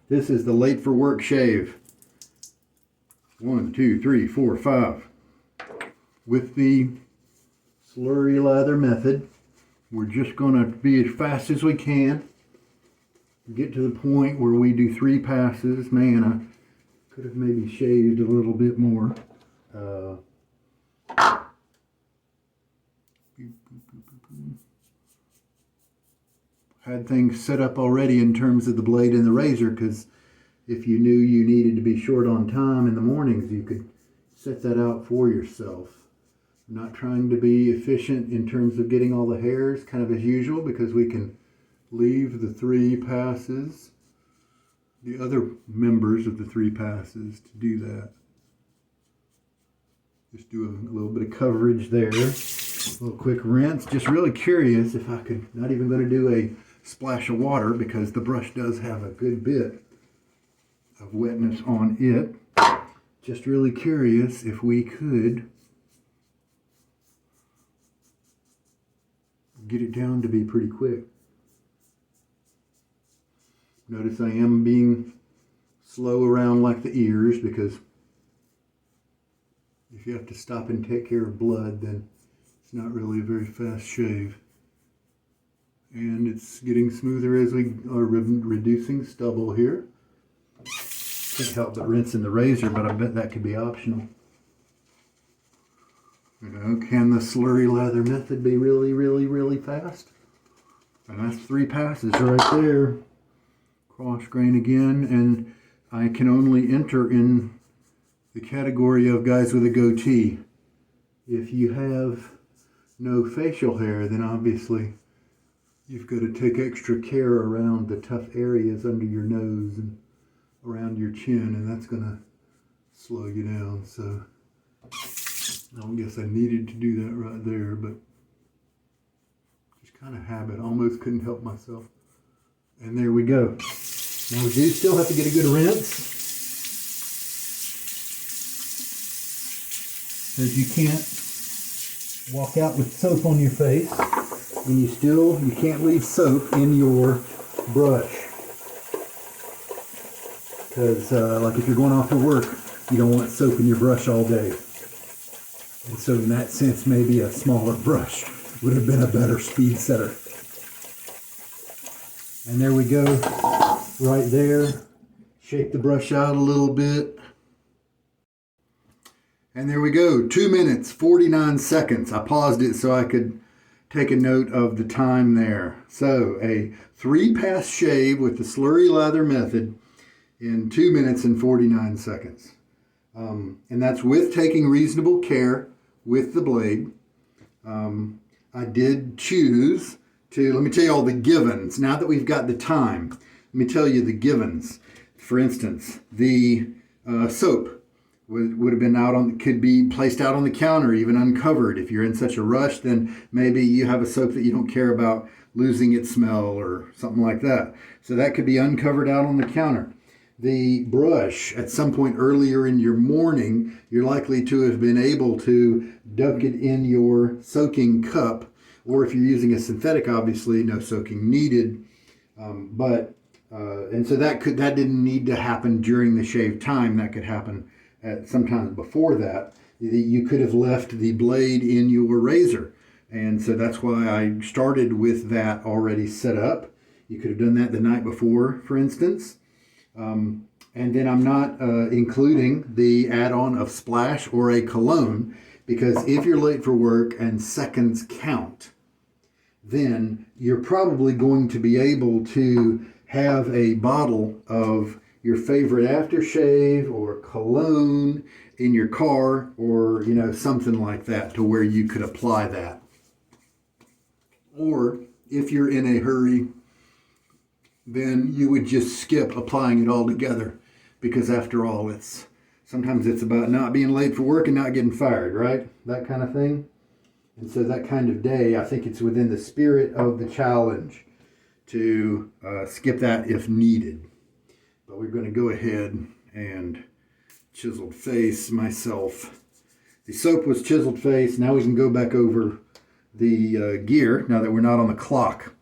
This is the late for work shave. 1, 2, 3, 4, 5. With the slurry lather method, we're just going to be as fast as we can. Get to the point where we do 3 passes. Man, I could have maybe shaved a little bit more. Had things set up already in terms of the blade and the razor, because if you knew you needed to be short on time in the mornings, you could set that out for yourself. I'm not trying to be efficient in terms of getting all the hairs kind of as usual, because we can leave the 3 passes, the other members of the 3 passes, to do that. Just do a little bit of coverage there. A little quick rinse. Just really curious if I could, not even going to do a splash of water because the brush does have a good bit of wetness on it. Just really curious if we could get it down to be pretty quick. Notice I am being slow around like the ears, because if you have to stop and take care of blood, then it's not really a very fast shave. And it's getting smoother as we are reducing stubble here. Can't help but rinsing the razor, but I bet that could be optional. You know, can the slurry lather method be really, really, really fast? And that's 3 passes right there. Cross grain again, and I can only enter in the category of guys with a goatee. If you have no facial hair, then obviously you've got to take extra care around the tough areas under your nose and around your chin, and that's going to slow you down. So I don't guess I needed to do that right there, but just kind of habit. Almost couldn't help myself. And there we go. Now we do still have to get a good rinse, because you can't walk out with soap on your face, and you can't leave soap in your brush, because like if you're going off to work, you don't want soap in your brush all day. And so in that sense, maybe a smaller brush would have been a better speed setter. And there we go, right there. Shake the brush out a little bit. And there we go, 2 minutes, 49 seconds. I paused it so I could take a note of the time there. So a 3-pass shave with the slurry lather method in 2 minutes and 49 seconds. And that's with taking reasonable care with the blade. I did choose to, let me tell you all the givens. Now that we've got the time, let me tell you the givens. For instance, the soap would have been out on, could be placed out on the counter, even uncovered. If you're in such a rush, then maybe you have a soap that you don't care about losing its smell or something like that. So that could be uncovered out on the counter. The brush, at some point earlier in your morning, you're likely to have been able to dunk it in your soaking cup, or if you're using a synthetic, obviously no soaking needed. And so that didn't need to happen during the shave time. That could happen at sometimes before that. You could have left the blade in your razor, and so that's why I started with that already set up. You could have done that the night before, for instance. And then I'm not including the add-on of splash or a cologne, because if you're late for work and seconds count, then you're probably going to be able to have a bottle of your favorite aftershave or cologne in your car, or something like that, to where you could apply that. Or if you're in a hurry, then you would just skip applying it altogether, because after all, sometimes it's about not being late for work and not getting fired, right? That kind of thing. And so that kind of day, I think it's within the spirit of the challenge to skip that if needed. But we're going to go ahead and chiseled face myself. The soap was chiseled face. Now we can go back over the gear, now that we're not on the clock.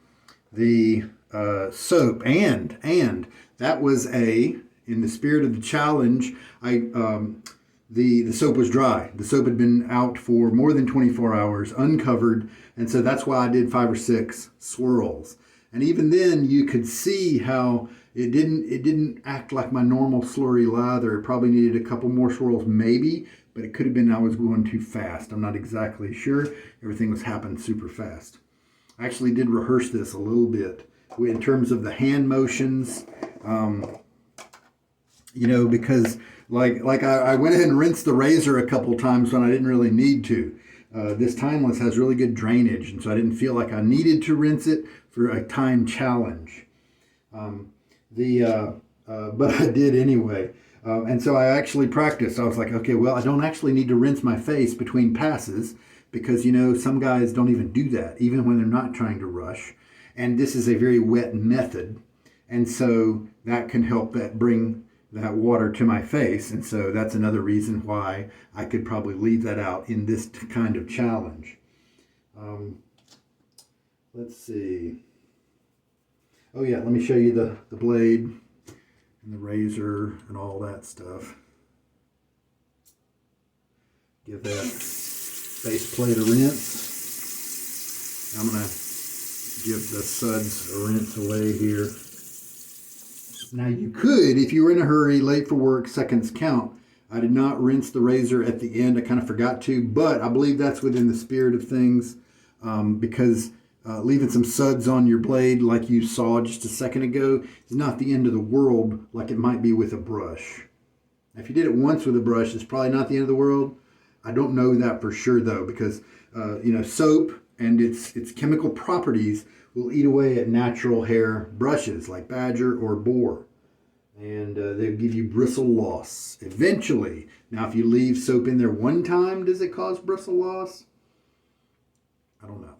The soap and that was in the spirit of the challenge, the soap was dry. The soap had been out for more than 24 hours, uncovered, and so that's why I did 5 or 6 swirls. And even then, you could see how it didn't act like my normal slurry lather. It probably needed a couple more swirls, maybe, but it could have been I was going too fast. I'm not exactly sure. Everything was happening super fast. I actually did rehearse this a little bit in terms of the hand motions, because like I went ahead and rinsed the razor a couple times when I didn't really need to. This Timeless has really good drainage, and so I didn't feel like I needed to rinse it for a time challenge. But I did anyway. And so I actually practiced. I was like, okay, well, I don't actually need to rinse my face between passes because, some guys don't even do that, even when they're not trying to rush. And this is a very wet method. And so that can help bring that water to my face. And so that's another reason why I could probably leave that out in this kind of challenge. Let's see. Oh yeah, let me show you the blade and the razor and all that stuff. Give that base plate a rinse. I'm going to give the suds a rinse away here. Now you could, if you were in a hurry, late for work, seconds count. I did not rinse the razor at the end. I kind of forgot to, but I believe that's within the spirit of things because leaving some suds on your blade like you saw just a second ago is not the end of the world like it might be with a brush. Now, if you did it once with a brush, it's probably not the end of the world. I don't know that for sure though, because soap and its chemical properties will eat away at natural hair brushes like Badger or Boar. And they'll give you bristle loss eventually. Now, if you leave soap in there one time, does it cause bristle loss? I don't know.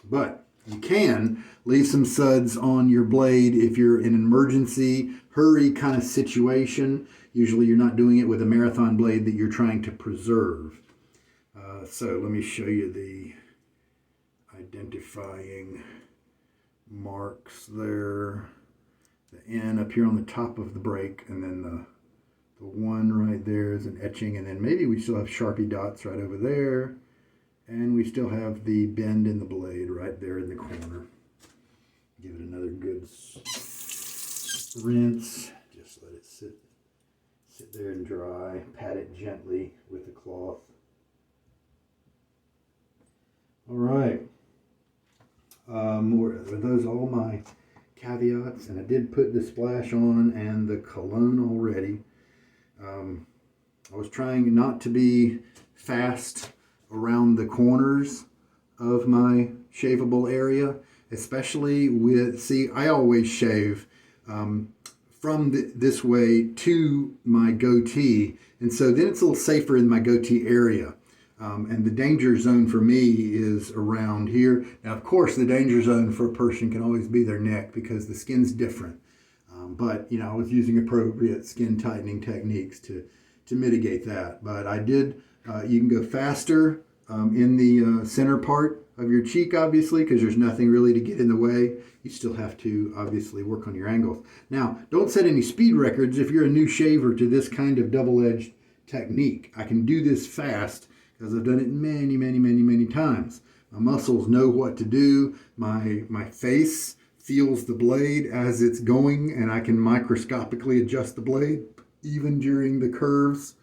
But you can leave some suds on your blade if you're in an emergency, hurry kind of situation. Usually you're not doing it with a marathon blade that you're trying to preserve. So let me show you the identifying marks there. The N up here on the top of the brake, and then the one right there is an etching, and then maybe we still have Sharpie dots right over there, and we still have the bend in the blade right there in the corner. Give it another good rinse. Just let it sit there and dry. Pat it gently with the cloth. All right. Are those all my caveats? And I did put the splash on and the cologne already. I was trying not to be fast around the corners of my shaveable area, especially I always shave from this way to my goatee, and so then it's a little safer in my goatee area. And the danger zone for me is around here. Now, of course, the danger zone for a person can always be their neck because the skin's different. But, I was using appropriate skin tightening techniques to mitigate that. But I did, you can go faster in the center part of your cheek, obviously, because there's nothing really to get in the way. You still have to, obviously, work on your angles. Now, don't set any speed records if you're a new shaver to this kind of double-edged technique. I can do this fast because I've done it many, many, many, many times. My muscles know what to do. My face feels the blade as it's going, and I can microscopically adjust the blade even during the curves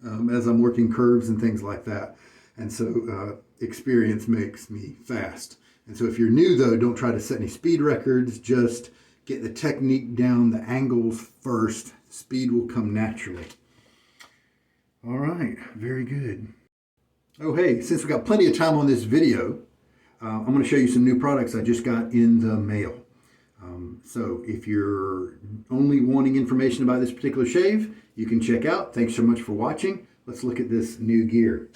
as I'm working curves and things like that. And so experience makes me fast. And so if you're new though, don't try to set any speed records. Just get the technique down, the angles first. Speed will come naturally. All right, very good. Oh, hey, since we got plenty of time on this video, I'm going to show you some new products I just got in the mail. So if you're only wanting information about this particular shave, you can check out. Thanks so much for watching. Let's look at this new gear.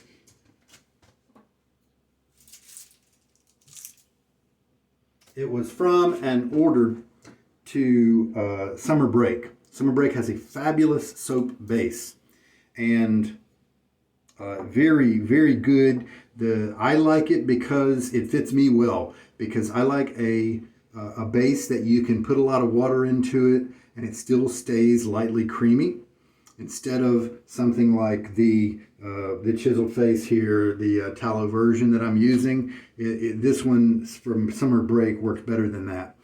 It was from an order to Summer Break. Summer Break has a fabulous soap base and very, very good. I like it because it fits me well, because I like a a base that you can put a lot of water into it and it still stays lightly creamy, instead of something like the chiseled face here, the tallow version that I'm using. This one from Summer Break works better than that,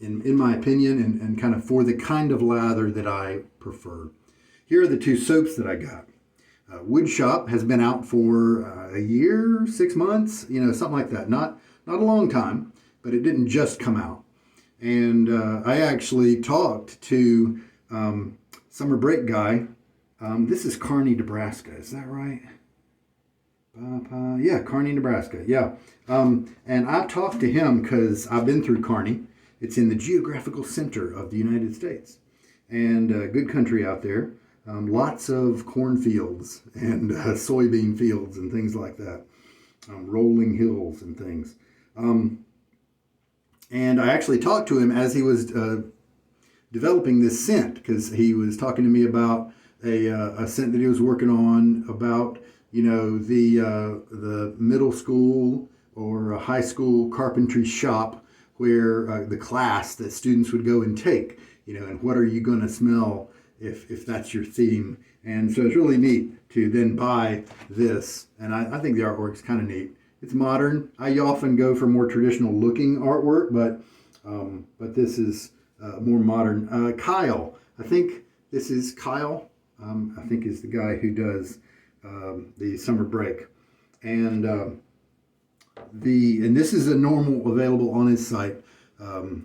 in my opinion, and kind of for the kind of lather that I prefer. Here are the two soaps that I got. Wood Shop has been out for a year, 6 months, something like that. Not a long time, but it didn't just come out. And I actually talked to Summer Break guy. This is Kearney, Nebraska. Is that right? Yeah, Kearney, Nebraska. Yeah. And I talked to him because I've been through Kearney. It's in the geographical center of the United States. And good country out there. Lots of cornfields and soybean fields and things like that. Rolling hills and things. And I actually talked to him as he was developing this scent, because he was talking to me about a scent that he was working on about, the middle school or a high school carpentry shop where the class that students would go and take, and what are you going to smell if that's your theme. And so it's really neat to then buy this. And I think the artwork's kind of neat. It's modern. I often go for more traditional looking artwork, but this is more modern. Kyle, I think this is Kyle. I think is the guy who does the Summer Break, and this is a normal available on his site. All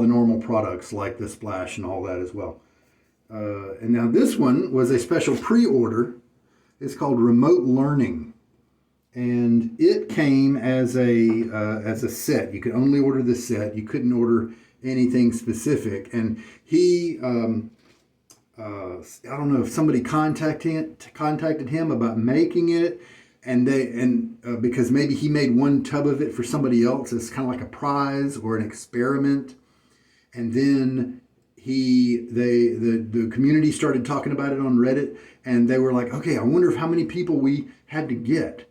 the normal products like the Splash and all that as well. And now this one was a special pre-order. It's called Remote Learning. And it came as a set. You could only order the set. You couldn't order anything specific. And he, I don't know if somebody contacted him about making it, and because maybe he made one tub of it for somebody else as kind of like a prize or an experiment, and then the community started talking about it on Reddit, and they were like, okay, I wonder how many people we had to get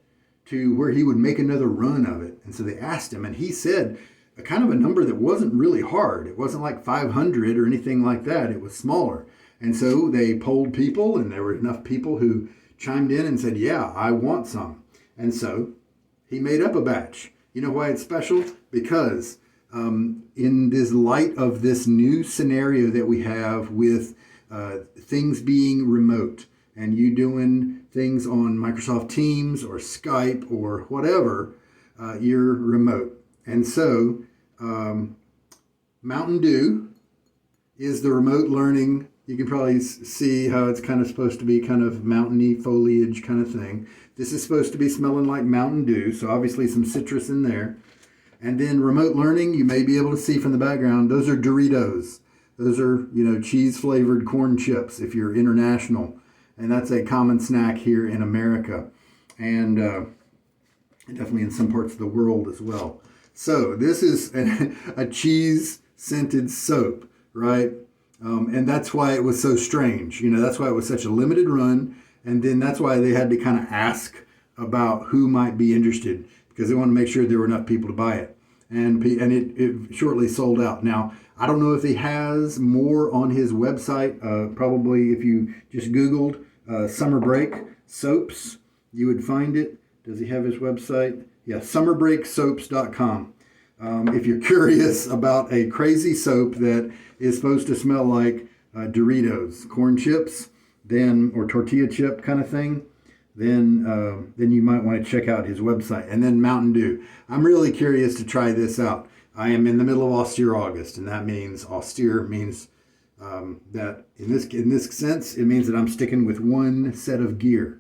to where he would make another run of it. And so they asked him, and he said a kind of a number that wasn't really hard. It wasn't like 500 or anything like that. It was smaller. And so they polled people, and there were enough people who chimed in and said, yeah, I want some. And so he made up a batch. You know why it's special? Because in this light of this new scenario that we have with things being remote, and you doing things on Microsoft Teams or Skype or whatever, you're remote. And so Mountain Dew is the remote learning. You can probably see how it's kind of supposed to be kind of mountainy foliage kind of thing. This is supposed to be smelling like Mountain Dew, so obviously some citrus in there. And then remote learning, you may be able to see from the background, those are Doritos. Those are, cheese-flavored corn chips if you're international. And that's a common snack here in America. And definitely in some parts of the world as well. So this is a cheese-scented soap, right? And that's why it was so strange. That's why it was such a limited run. And then that's why they had to kind of ask about who might be interested, because they want to make sure there were enough people to buy it. And it shortly sold out. Now, I don't know if he has more on his website. Probably if you just Googled Summer Break soaps, you would find it. Does he have his website? Yeah, summerbreaksoaps.com. If you're curious about a crazy soap that is supposed to smell like Doritos, corn chips, or tortilla chip kind of thing, then you might want to check out his website. And then Mountain Dew. I'm really curious to try this out. I am in the middle of Austere August, and that means austere means that in this sense, it means that I'm sticking with one set of gear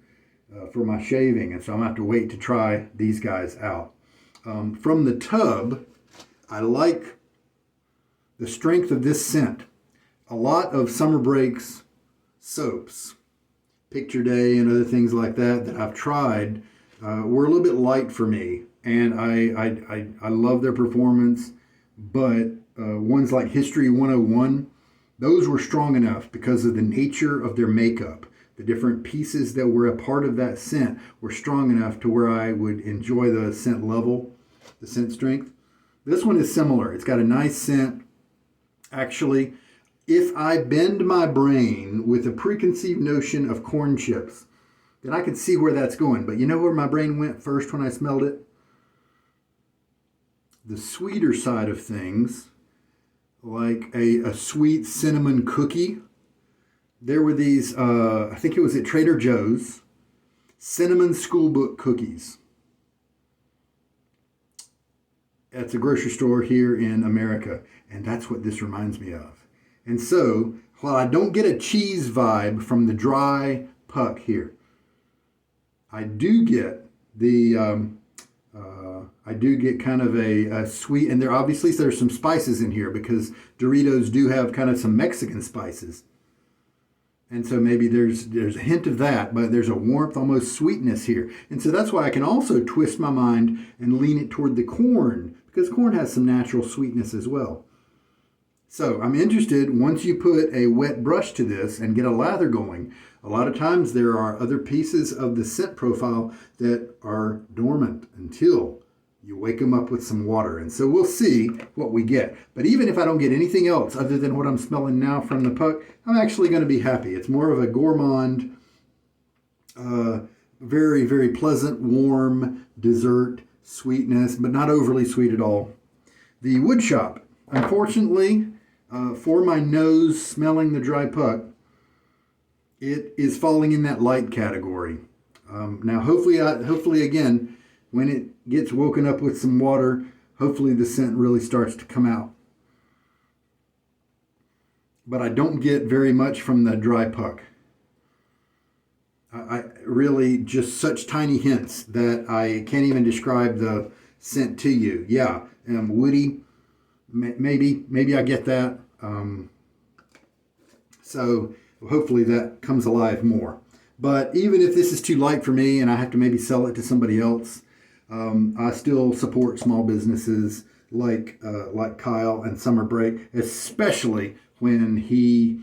for my shaving, and so I'm going to have to wait to try these guys out. From the tub, I like the strength of this scent. A lot of Summer Break's soaps, Picture Day and other things like that I've tried, were a little bit light for me. And I love their performance, but ones like History 101, those were strong enough because of the nature of their makeup. The different pieces that were a part of that scent were strong enough to where I would enjoy the scent level, the scent strength. This one is similar. It's got a nice scent. Actually, if I bend my brain with a preconceived notion of corn chips, then I can see where that's going. But you know where my brain went first when I smelled it? The sweeter side of things, like a sweet cinnamon cookie. There were these, I think it was at Trader Joe's, cinnamon schoolbook cookies. It's a grocery store here in America, and that's what this reminds me of. And so, while I don't get a cheese vibe from the dry puck here, I do get kind of a sweet, and there's some spices in here because Doritos do have kind of some Mexican spices. And so maybe there's a hint of that, but there's a warmth, almost sweetness here. And so that's why I can also twist my mind and lean it toward the corn, because corn has some natural sweetness as well. So I'm interested, once you put a wet brush to this and get a lather going, a lot of times there are other pieces of the scent profile that are dormant until you wake them up with some water. And so we'll see what we get. But even if I don't get anything else other than what I'm smelling now from the puck, I'm actually going to be happy. It's more of a gourmand, very, very pleasant, warm dessert sweetness, but not overly sweet at all. The wood shop, unfortunately, for my nose smelling the dry puck, it is falling in that light category. Now, hopefully again, when it gets woken up with some water, hopefully the scent really starts to come out. But I don't get very much from the dry puck. I really just such tiny hints that I can't even describe the scent to you. Yeah, woody, maybe I get that. So hopefully that comes alive more. But even if this is too light for me and I have to maybe sell it to somebody else, I still support small businesses like Kyle and Summer Break, especially when he's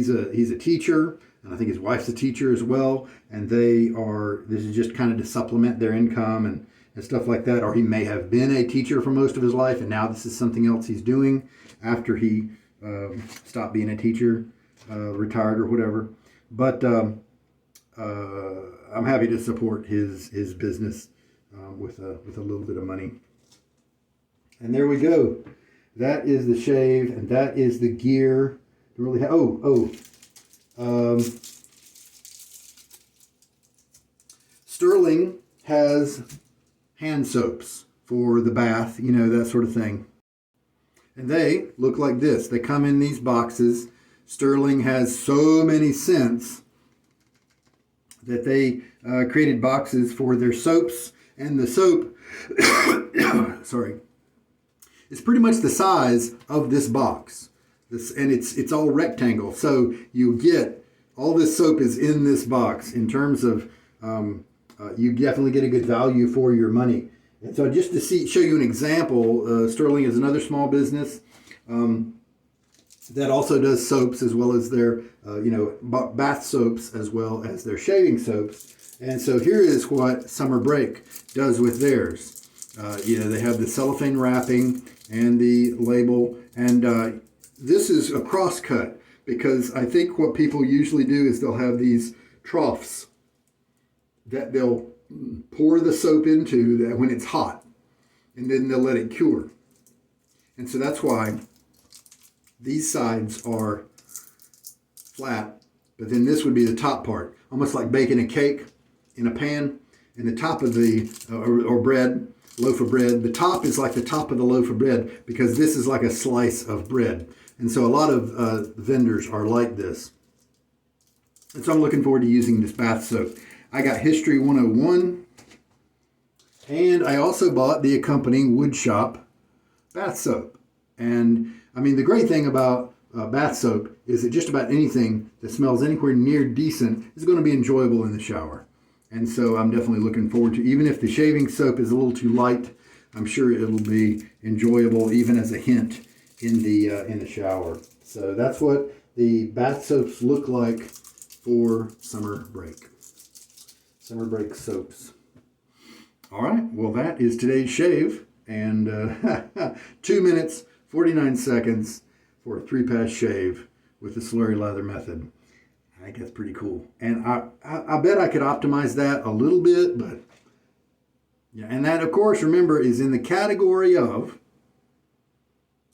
a teacher, and I think his wife's a teacher as well, and this is just kind of to supplement their income and stuff like that. Or he may have been a teacher for most of his life, and now this is something else he's doing after he stopped being a teacher, retired or whatever. But I'm happy to support his business with a little bit of money. And there we go. That is the shave, and that is the gear. Sterling has hand soaps for the bath, that sort of thing. And they look like this. They come in these boxes. Sterling has so many scents that they created boxes for their soaps, and the soap, sorry, is pretty much the size of this box. And it's all rectangle, so you get all this soap is in this box. In terms of, you definitely get a good value for your money. And so just to show you an example, Sterling is another small business that also does soaps as well as their, bath soaps as well as their shaving soaps. And so here is what Summer Break does with theirs. They have the cellophane wrapping and the label, and this is a cross cut, because I think what people usually do is they'll have these troughs that they'll pour the soap into that when it's hot, and then they'll let it cure. And so that's why these sides are flat, but then this would be the top part, almost like baking a cake in a pan, and the top of the, or bread, loaf of bread, the top is like the top of the loaf of bread, because this is like a slice of bread. And so a lot of vendors are like this. And so I'm looking forward to using this bath soap. I got History 101, and I also bought the accompanying Wood Shop bath soap. And I mean, the great thing about bath soap is that just about anything that smells anywhere near decent is going to be enjoyable in the shower. And so I'm definitely looking forward to, even if the shaving soap is a little too light, I'm sure it'll be enjoyable even as a hint in the shower. So that's what the bath soaps look like for Summer Break. Summer Break soaps. All right, well, that is today's shave, And 2 minutes, 49 seconds for a 3-pass shave with the slurry lather method. I think that's pretty cool. And I bet I could optimize that a little bit, but yeah. And that, of course, remember, is in the category of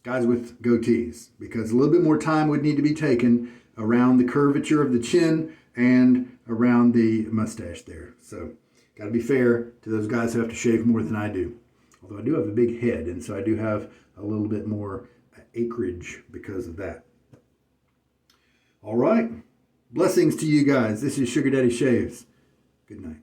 guys with goatees, because a little bit more time would need to be taken around the curvature of the chin and around the mustache there. So got to be fair to those guys who have to shave more than I do. Although I do have a big head, and so I do have a little bit more acreage because of that. All right. Blessings to you guys. This is Sugar Daddy Shaves. Good night.